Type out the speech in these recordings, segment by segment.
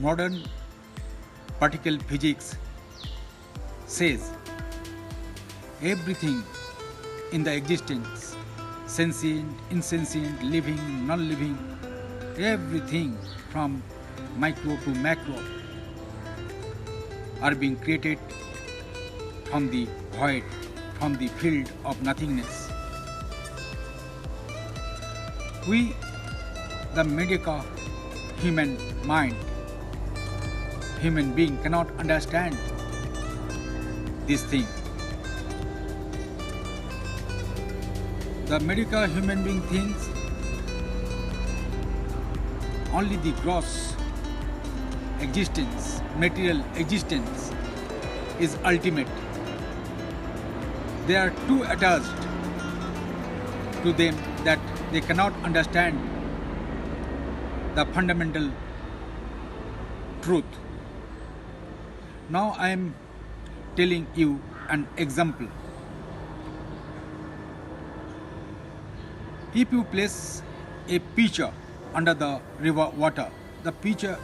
Modern particle physics says everything in the existence, sentient, insentient, living, non-living, everything from micro to macro are being created from the void, from the field of nothingness. We, the mediocre human mind, human being cannot understand this thing. The mediocre human being thinks only the gross existence, material existence is ultimate. They are too attached to them that they cannot understand the fundamental truth. Now I am telling you an example. If you place a pitcher under the river water, the pitcher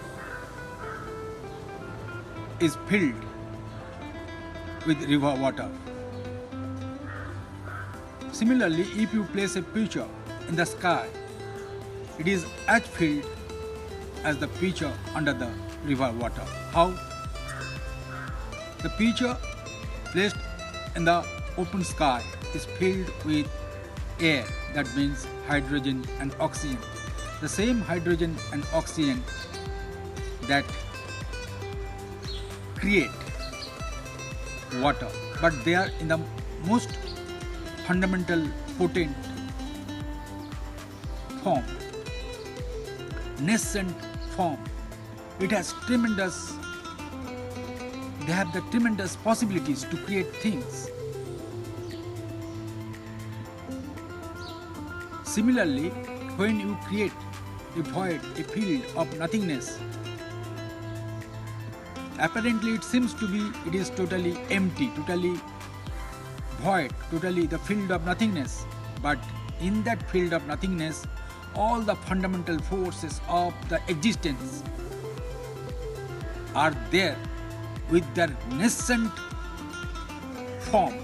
is filled with river water. Similarly, if you place a pitcher in the sky, it is as filled as the pitcher under the river water. How? The pitcher placed in the open sky is filled with air, that means hydrogen and oxygen. The same hydrogen and oxygen that create water, but they are in the most fundamental, potent form, nascent form. It has tremendous, they have the tremendous possibilities to create things. Similarly, when you create a void, a field of nothingness, apparently it seems to be, it is totally empty, totally void, totally the field of nothingness. But in that field of nothingness, all the fundamental forces of the existence are there with their nascent forms.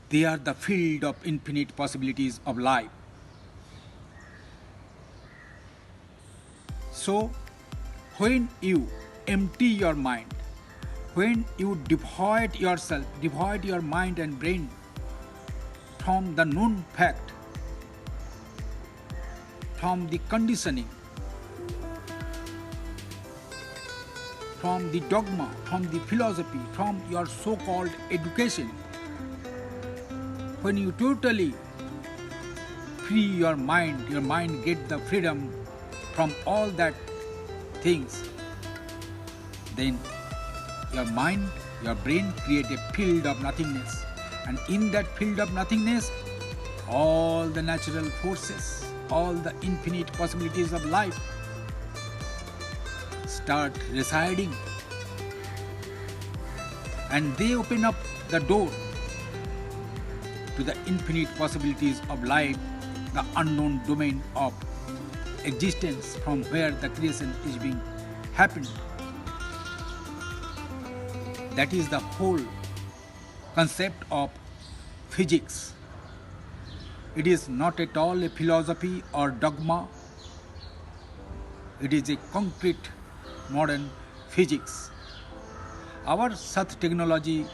They are the field of infinite possibilities of life. So, when you empty your mind, when you devoid yourself, devoid your mind and brain from the known fact, from the conditioning, from the dogma, from the philosophy, from your so-called education, when you totally free your mind get the freedom from all that things, then your mind, your brain create a field of nothingness. And in that field of nothingness, all the natural forces, all the infinite possibilities of life start residing. And they open up the door to the infinite possibilities of life, the unknown domain of existence from where the creation is being happened. That is the whole concept of physics. It is not at all a philosophy or dogma. It is a concrete modern physics. Our Sat technology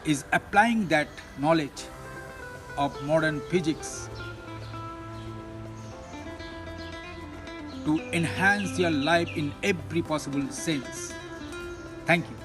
is applying that knowledge of modern physics to enhance your life in every possible sense. Thank you.